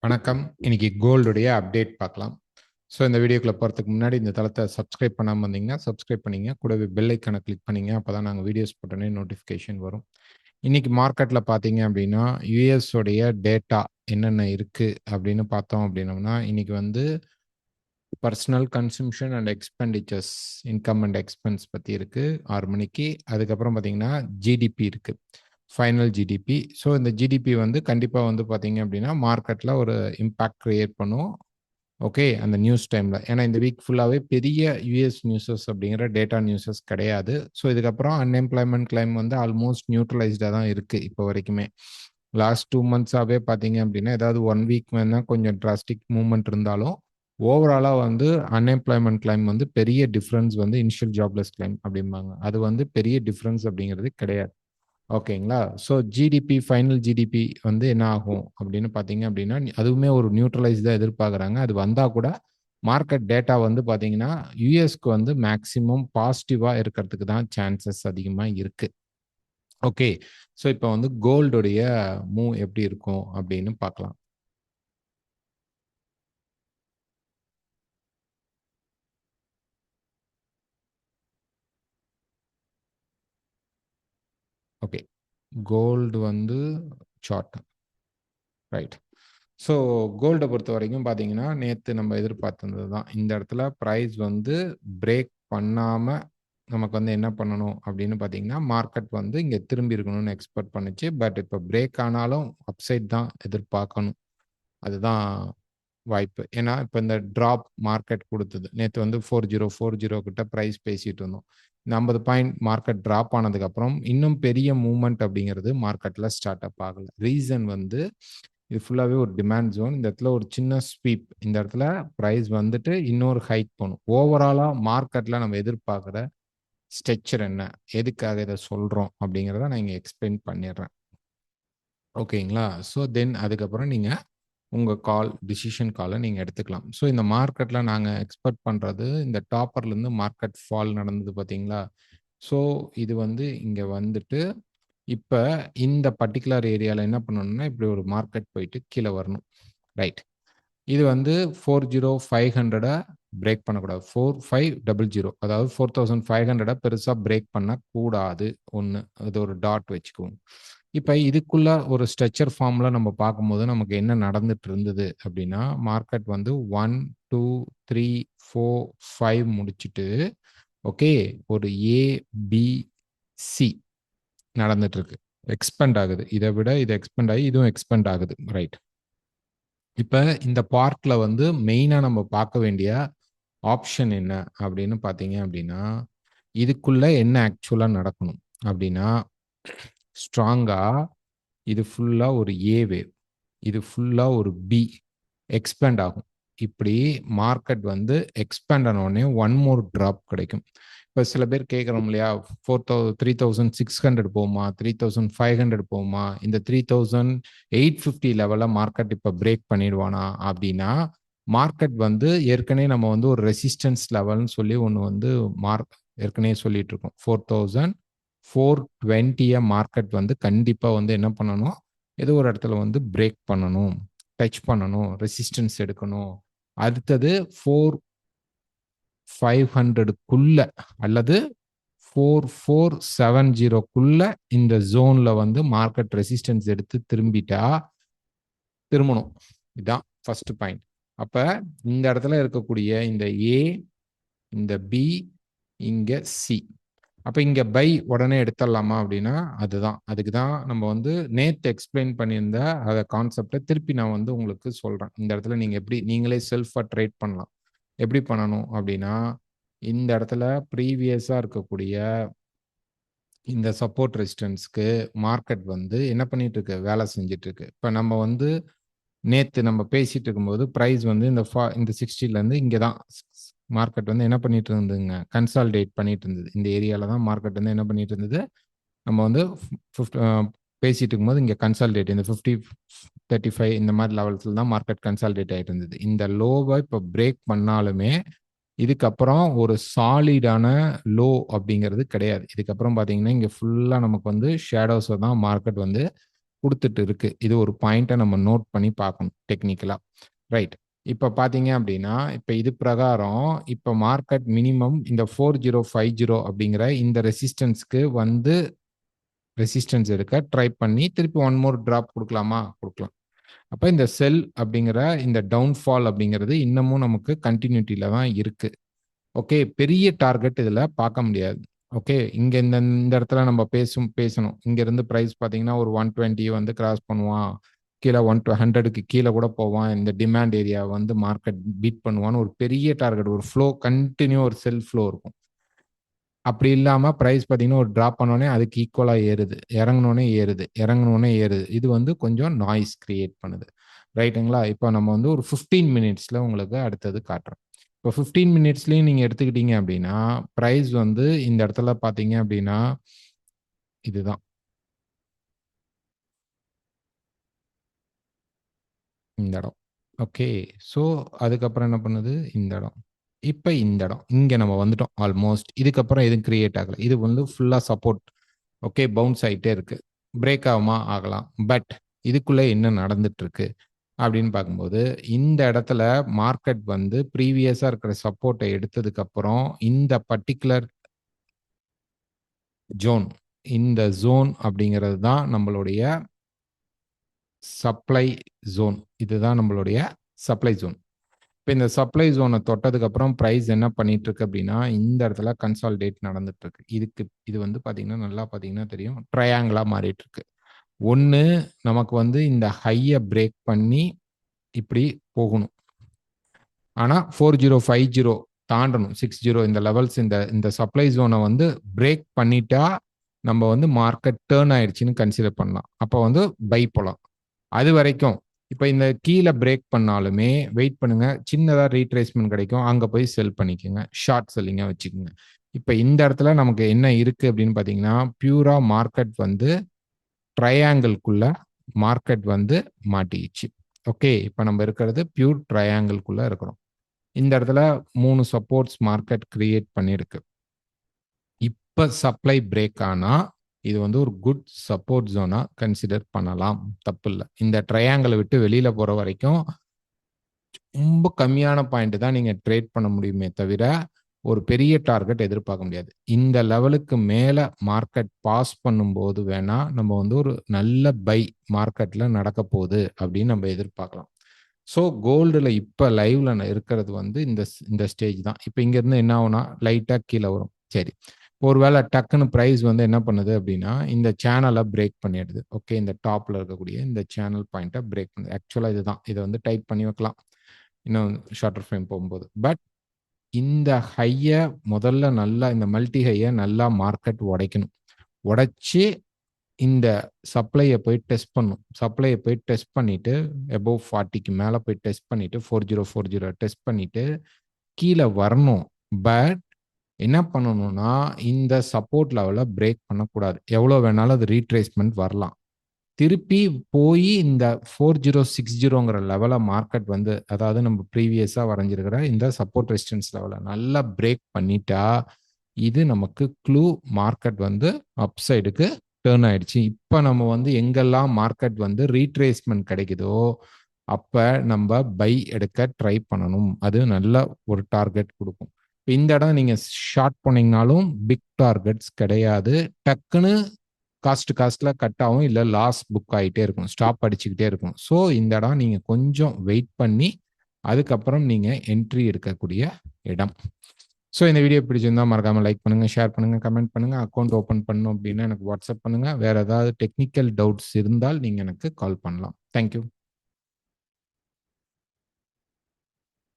வணக்கம். இன்னைக்கு கோல்டுடைய அப்டேட் பார்க்கலாம். ஸோ இந்த வீடியோக்குள்ள போறதுக்கு முன்னாடி இந்த தளத்தை சப்ஸ்கிரைப் பண்ணாம இருந்தீங்கன்னா, சப்ஸ்கிரைப் பண்ணீங்க. கூடவே பெல் ஐக்கான கிளிக் பண்ணீங்க. அப்பதான் நாங்க வீடியோஸ் போட்டோனே நோட்டிஃபிகேஷன் வரும். இன்னைக்கு மார்க்கெட்ல பார்த்தீங்க அப்படின்னா, யுஎஸ் உடைய டேட்டா என்னென்ன இருக்கு அப்படின்னு பார்த்தோம் அப்படின்னோம்னா, இன்னைக்கு வந்து personal consumption and expenditures, income and expense பத்தி இருக்கு 6 மணிக்கு. அதுக்கப்புறம் பார்த்தீங்கன்னா, ஜிடிபி இருக்கு. Final GDP. ஸோ இந்த ஜிடிபி வந்து கண்டிப்பா வந்து பார்த்தீங்க அப்படின்னா, மார்க்கெட்ல ஒரு இம்பாக்ட் கிரியேட் பண்ணும். ஓகே. அந்த நியூஸ் டைம்ல. ஏன்னா இந்த வீக் ஃபுல்லாவே பெரிய யுஎஸ் நியூஸஸ் அப்படிங்கிற டேட்டா நியூஸஸ் கிடையாது. ஸோ இதுக்கப்புறம் அன்எம்ப்ளாய்மென்ட் கிளைம் வந்து ஆல்மோஸ்ட் நியூட்ரலைஸ்டா தான் இருக்கு இப்போ வரைக்குமே. லாஸ்ட் 2 மந்த்ஸாவே பார்த்தீங்க அப்படின்னா, ஏதாவது 1 வீக் வேணா கொஞ்சம் டிராஸ்டிக் மூவ்மெண்ட் இருந்தாலும், ஓவராலா வந்து அன்எம்ப்ளாய்மென்ட் கிளைம் வந்து பெரிய டிஃபரன்ஸ் வந்து இனிஷியல் ஜாப்லெஸ் கிளைம் அப்படிம்பாங்க. அது வந்து பெரிய டிஃபரன்ஸ் அப்படிங்கிறது கிடையாது. ஓகேங்களா? ஸோ ஜிடிபி, ஃபைனல் ஜிடிபி வந்து என்ன ஆகும் அப்படின்னு பார்த்தீங்க அப்படின்னா, அதுவுமே ஒரு நியூட்ரலைஸ் தான் எதிர்பார்க்குறாங்க. அது வந்தா கூட மார்க்கெட் டேட்டா வந்து பார்த்தீங்கன்னா, யுஎஸ்க்கு வந்து மேக்ஸிமம் பாசிட்டிவா இருக்கிறதுக்கு தான் சான்சஸ் அதிகமா இருக்கு. ஓகே. ஸோ இப்போ வந்து கோல்டுடைய மூவ் எப்படி இருக்கும் அப்படின்னு பார்க்கலாம். ஓகே. கோல்டு வந்து சார்ட். ரைட். ஸோ கோல்ட பொறுத்தவரைக்கும் பார்த்தீங்கன்னா, நேத்து நம்ம எதிர்பார்த்தது தான். இந்த இடத்துல பிரைஸ் வந்து பிரேக் பண்ணாம நமக்கு வந்து என்ன பண்ணணும் அப்படின்னு பார்த்தீங்கன்னா, மார்க்கெட் வந்து இங்க திரும்பி இருக்கணும்னு எக்ஸ்பெக்ட் பண்ணுச்சு. பட் இப்ப பிரேக் ஆனாலும் அப்சைட் தான் எதிர்பார்க்கணும். அதுதான் வாய்ப்பு. ஏன்னா, இப்ப இந்த டிராப் மார்க்கெட் குடுத்தது. நேத்து வந்து 4040 கிட்ட பிரைஸ் பேசிட்டு இருந்தோம். இந்த 50 பாயிண்ட் மார்க்கெட் டிராப் ஆனதுக்கப்புறம், இன்னும் பெரிய மூவ்மெண்ட் அப்படிங்கிறது மார்க்கெட்ல ஸ்டார்ட் அப் ஆகல. ரீசன் வந்து இது ஃபுல்லாவே ஒரு டிமாண்ட் ஜோன். இந்த இடத்துல ஒரு சின்ன ஸ்வீப். இந்த இடத்துல பிரைஸ் வந்துட்டு இன்னொரு ஹைக் போணும். ஓவராலா மார்க்கெட்ல நம்ம எதிர்பார்க்கிற ஸ்ட்ரக்சர் என்ன? எதுக்காக இத சொல்றோம்? அப்படிங்கிறத நான் இங்க எக்ஸ்பிளைன் பண்ணிடுறேன். ஓகேங்களா? ஸோ தென் அதுக்கப்புறம் நீங்க உங்க டிசிஷன் கால நீங்க எடுத்துக்கலாம். ஸோ இந்த மார்க்கெட்ல நாங்க எக்ஸ்பெக்ட் பண்றது, இந்த டாப்பர்லேருந்து மார்க்கெட் ஃபால் நடந்தது பார்த்தீங்களா? ஸோ இது வந்து இங்க வந்துட்டு, இப்ப இந்த பர்ட்டிகுலர் ஏரியால என்ன பண்ணணும்னா, இப்படி ஒரு மார்க்கெட் போயிட்டு கீழ வரணும். ரைட். இது வந்து 40500 பிரேக் பண்ணக்கூடாது. 4500 அதாவது 4500 பெருசா பிரேக் பண்ணக்கூடாது. 1 அது ஒரு டாட் வச்சுக்குவோம். இப்ப இதுக்குள்ள ஒரு ஸ்ட்ரக்சர் ஃபார்ம்ல நம்ம பார்க்கும்போது நமக்கு என்ன நடந்துட்டு இருந்தது அப்படின்னா, மார்க்கெட் வந்து 1, 2, 3, 4, 5 முடிச்சுட்டு, ஓகே, ஒரு ஏ, பி, சி நடந்துட்டு இருக்கு. எக்ஸ்பேண்ட் ஆகுது. இத விட இது எக்ஸ்பேண்ட் ஆகி இதுவும் எக்ஸ்பேண்ட் ஆகுது. ரைட். இப்ப இந்த பார்ட்ல வந்து மெயினா நம்ம பார்க்க வேண்டிய ஆப்ஷன் என்ன அப்படின்னு பார்த்தீங்க அப்படின்னா, இதுக்குள்ள என்ன ஆக்சுவலா நடக்கணும் அப்படின்னா, ஸ்ட்ராங்கா இது ஃபுல்லா ஒரு ஏ வேவ். இது ஃபுல்லா ஒரு பி எக்ஸ்பேண்ட் ஆகும். இப்படி மார்க்கெட் வந்து எக்ஸ்பேண்ட் ஆன உடனே ஒன் மோர் டிராப் கிடைக்கும். இப்ப சில பேர் கேட்கிறோம் இல்லையா? 3600 போகுமா? 3500 போகுமா? இந்த 3850 லெவல்ல மார்க்கெட் இப்ப பிரேக் பண்ணிடுவானா? அப்படின்னா, மார்க்கெட் வந்து ஏற்கனவே நம்ம வந்து ஒரு ரெசிஸ்டன்ஸ் லெவல்ன்னு சொல்லி ஒண்ணு வந்து ஏற்கனவே சொல்லிட்டு இருக்கோம். 4420 மார்க்கெட் வந்து கண்டிப்பா வந்து என்ன பண்ணணும்? ஏதோ ஒரு இடத்துல வந்து பிரேக் பண்ணணும். டச் பண்ணணும். ரெசிஸ்டன்ஸ் எடுக்கணும். அடுத்தது 4500க்குள்ள அல்லது 4470க்குள்ள இந்த ஜோன்ல வந்து மார்க்கெட் ரெசிஸ்டன்ஸ் எடுத்து திரும்பணும். இதுதான் ஃபர்ஸ்ட் பாயிண்ட். அப்ப இந்த இடத்துல இருக்கக்கூடிய இந்த ஏ, இந்த பி, இங்க சி. அப்ப இங்க பை உடனே எடுத்துடலாமா அப்படின்னா, அதுதான். அதுக்கு தான் நம்ம வந்து நேத்து எக்ஸ்பிளைன் பண்ணியிருந்த அத கான்செப்ட்ட திருப்பி நான் வந்து உங்களுக்கு சொல்றேன். இந்த இடத்துல நீங்க எப்படி நீங்களே செல்ஃபா ட்ரேட் பண்ணலாம். எப்படி பண்ணணும் அப்படின்னா, இந்த இடத்துல ப்ரீவியஸா இருக்கக்கூடிய இந்த சப்போர்ட் ரெசிஸ்டன்ஸ்க்கு மார்க்கெட் வந்து என்ன பண்ணிட்டு இருக்கு? வேலை செஞ்சுட்டு இருக்கு. இப்ப நம்ம வந்து நேத்து நம்ம பேசிட்டு இருக்கும்போது பிரைஸ் வந்து இந்த 60லேருந்து இங்க தான் மார்க்கெட் வந்து என்ன பண்ணிட்டு இருந்ததுங்க? கன்சாலிடேட் பண்ணிட்டு இருந்தது. இந்த ஏரியால தான் மார்க்கெட் வந்து என்ன பண்ணிட்டு இருந்தது? நம்ம வந்து பேசிட்டு இருக்கும்போது இங்க கன்சாலிடேட் இந்த 50, 35 இந்த மாதிரி லெவல்ஸ்ல தான் மார்க்கெட் கன்சாலிடேட் ஆயிட்டு இருந்தது. இந்த லோவை இப்ப பிரேக் பண்ணாலுமே இதுக்கப்புறம் ஒரு சாலிடான லோ அப்படிங்கிறது கிடையாது. இதுக்கப்புறம் பார்த்தீங்கன்னா, இங்க ஃபுல்லா நமக்கு வந்து ஷேடோஸ தான் மார்க்கெட் வந்து கொடுத்துட்டு இருக்கு. இது ஒரு பாயிண்ட்டை நம்ம நோட் பண்ணி பார்க்கணும் டெக்னிக்கலா. ரைட். இப்போ பார்த்தீங்க அப்படின்னா, இப்போ இது பிரகாரம் இப்போ மார்க்கெட் மினிமம் இந்த 4050 அப்படிங்கிற இந்த ரெசிஸ்டன்ஸ்க்கு வந்து ரெசிஸ்டன்ஸ் எடுக்க ட்ரை பண்ணி திருப்பி ஒன் மோர் டிராப் கொடுக்கலாமா? கொடுக்கலாம். அப்போ இந்த செல் அப்படிங்கிற இந்த டவுன்ஃபால் அப்படிங்கிறது இன்னமும் நமக்கு கண்டினியூட்டியில தான் இருக்கு. ஓகே, பெரிய டார்கெட் இதில் பார்க்க முடியாது. ஓகே, இங்கே இந்த இந்த இடத்துல நம்ம பேசணும். இங்கேருந்து ப்ரைஸ் பார்த்தீங்கன்னா ஒரு 120 வந்து கிராஸ் பண்ணுவான், கீழே 100க்கு கீழே கூட போவான், இந்த டிமாண்ட் ஏரியா வந்து மார்க்கெட் பீட் பண்ணுவான்னு ஒரு பெரிய டார்கெட், ஒரு ஃப்ளோ, கண்டினியூ ஒரு செல் ஃப்ளோ இருக்கும். அப்படி இல்லாமல் ப்ரைஸ் பார்த்தீங்கன்னா ஒரு ட்ராப் பண்ணோடனே அதுக்கு ஈக்குவலாக ஏறுது, இறங்கினோடனே ஏறுது. இது வந்து கொஞ்சம் நாய்ஸ் கிரியேட் பண்ணுது. ரைட்டுங்களா? இப்போ நம்ம வந்து ஒரு 15 மினிட்ஸில் உங்களுக்கு அடுத்தது காட்டுறோம். இப்போ 15 மினிட்ஸ்லேயும் நீங்கள் எடுத்துக்கிட்டீங்க அப்படின்னா ப்ரைஸ் வந்து இந்த இடத்துல பார்த்தீங்க அப்படின்னா இதுதான் இந்த இடம். ஓகே, ஸோ அதுக்கப்புறம் என்ன பண்ணுது? இந்த இடம். இப்போ இந்த இடம் இங்கே நம்ம வந்துட்டோம் ஆல்மோஸ்ட். இதுக்கப்புறம் எதுவும் கிரியேட் ஆகலை. இது வந்து ஃபுல்லாக சப்போர்ட். ஓகே, பவுன்ஸ் ஆகிட்டே இருக்கு. பிரேக் ஆகுமா? ஆகலாம். பட் இதுக்குள்ளே என்ன நடந்துட்டு இருக்கு அப்படின்னு பார்க்கும்போது இந்த இடத்துல மார்க்கெட் வந்து ப்ரீவியஸாக இருக்கிற சப்போர்ட்டை எடுத்ததுக்கு அப்புறம் இந்த பர்டிகுலர் ஜோன், இந்த ஜோன் அப்படிங்கிறது தான் நம்மளுடைய சப்ளை ஜோன். இதுதான் நம்மளுடைய சப்ளை ஜோன். இப்போ இந்த சப்ளை ஜோனை தொட்டதுக்கு அப்புறம் ப்ரைஸ் என்ன பண்ணிட்டு இருக்கு அப்படின்னா இந்த இடத்துல கன்சாலிடேட் நடந்துட்டு இருக்கு. இது வந்து பார்த்தீங்கன்னா நல்லா பார்த்தீங்கன்னா தெரியும், ட்ரையாங்கிளா மாறிட்டு இருக்கு. ஒன்று நமக்கு வந்து இந்த ஹையை பிரேக் பண்ணி இப்படி போகணும். ஆனால் 4050 தாண்டணும், 60 இந்த லெவல்ஸ், இந்த சப்ளை ஜோனை வந்து பிரேக் பண்ணிட்டா நம்ம வந்து மார்க்கெட் டேர்ன் ஆயிடுச்சுன்னு கன்சிடர் பண்ணலாம். அப்போ வந்து பை போகலாம். அது வரைக்கும் இப்போ இந்த கீழே பிரேக் பண்ணாலுமே வெயிட் பண்ணுங்க, சின்னதாக ரீட்ரேஸ்மெண்ட் கிடைக்கும், அங்கே போய் செல் பண்ணிக்கோங்க, ஷார்ட் செல்லிங்காக வச்சுக்கோங்க. இப்போ இந்த இடத்துல நமக்கு என்ன இருக்கு அப்படின்னு பார்த்தீங்கன்னா பியூரா மார்க்கெட் வந்து ட்ரையாங்கிள்குள்ள மார்க்கெட் வந்து மாட்டிடுச்சு. ஓகே, இப்போ நம்ம இருக்கிறது பியூர் ட்ரையாங்கிள்குள்ள இருக்கிறோம். இந்த இடத்துல 3 சப்போர்ட்ஸ் மார்க்கெட் கிரியேட் பண்ணியிருக்கு. இப்போ சப்ளை பிரேக் ஆனா இது வந்து ஒரு குட் சப்போர்ட் ஜோனா கன்சிடர் பண்ணலாம், தப்பு இல்லை. இந்த ட்ரையாங்கிளை விட்டு வெளியில போற வரைக்கும் ரொம்ப கம்மியான பாயிண்ட் தான் நீங்க ட்ரேட் பண்ண முடியுமே தவிர ஒரு பெரிய டார்கெட் எதிர்பார்க்க முடியாது. இந்த லெவலுக்கு மேல மார்க்கெட் பாஸ் பண்ணும்போது வேணா நம்ம வந்து ஒரு நல்ல பை மார்க்கெட்ல நடக்க போகுது அப்படின்னு நம்ம எதிர்பார்க்கலாம். ஸோ கோல்டுல இப்போ லைவ்ல இருக்கிறது வந்து இந்த ஸ்டேஜ் தான். இப்போ இங்க இருந்து என்ன ஆகும்னா லைட்டா கீழே வரும். சரி, ஒருவேளை டக்குன்னு ப்ரைஸ் வந்து என்ன பண்ணுது அப்படின்னா இந்த சேனலை பிரேக் பண்ணிடுது. ஓகே, இந்த டாப்ல இருக்கக்கூடிய இந்த சேனல் பாயிண்ட்டை பிரேக் பண்ணுது. ஆக்சுவலாக இதுதான், இதை வந்து டைப் பண்ணி வைக்கலாம் இன்னும் ஷார்ட்டர் ஃப்ரேம் போகும்போது. பட் இந்த ஹையை முதல்ல நல்லா, இந்த மல்டி ஹையை நல்லா மார்க்கெட் உடைக்கணும். உடைச்சி இந்த சப்ளையை போய் டெஸ்ட் பண்ணும். சப்ளையை போய் டெஸ்ட் பண்ணிட்டு அபவ் 40க்கு மேலே போய் டெஸ்ட் பண்ணிட்டு 4040 டெஸ்ட் பண்ணிட்டு கீழே வரணும். பட் என்ன பண்ணணும்னா இந்த சப்போர்ட் லெவலை பிரேக் பண்ணக்கூடாது. எவ்வளோ வேணாலும் அது ரீட்ரேஸ்மெண்ட் வரலாம். திருப்பி போய் இந்த 4060ங்கிற லெவலை மார்க்கெட் வந்து, அதாவது நம்ம ப்ரீவியஸாக வரைஞ்சிருக்கிற இந்த சப்போர்ட் ரெசிஸ்டன்ஸ் லெவலை நல்லா பிரேக் பண்ணிட்டா இது நமக்கு க்ளூ மார்க்கெட் வந்து அப்சைடுக்கு டேர்ன் ஆயிடுச்சு. இப்போ நம்ம வந்து எங்கெல்லாம் மார்க்கெட் வந்து ரீட்ரேஸ்மெண்ட் கிடைக்குதோ அப்போ நம்ம பை எடுக்க ட்ரை பண்ணணும். அது நல்ல ஒரு டார்கெட் கொடுக்கும். இந்த இடம் நீங்கள் ஷார்ட் போனீங்கனாலும் பிக் டார்கெட்ஸ் கிடையாது. டக்குன்னு காஸ்ட்ல கட் ஆகும், இல்லை லாஸ் புக் ஆகிட்டே இருக்கும், ஸ்டாப் அடிச்சுக்கிட்டே இருக்கும். ஸோ இந்த இடம் நீங்கள் கொஞ்சம் வெயிட் பண்ணி அதுக்கப்புறம் நீங்கள் என்ட்ரி எடுக்கக்கூடிய இடம். ஸோ இந்த வீடியோ பிடிச்சிருந்தா மறக்காமல் லைக் பண்ணுங்கள், ஷேர் பண்ணுங்கள், கமெண்ட் பண்ணுங்கள். அக்கௌண்ட் ஓப்பன் பண்ணணும் அப்படின்னா எனக்கு வாட்ஸ்அப் பண்ணுங்கள். வேறு ஏதாவது டெக்னிக்கல் டவுட்ஸ் இருந்தால் நீங்கள் எனக்கு கால் பண்ணலாம். தேங்க்யூ.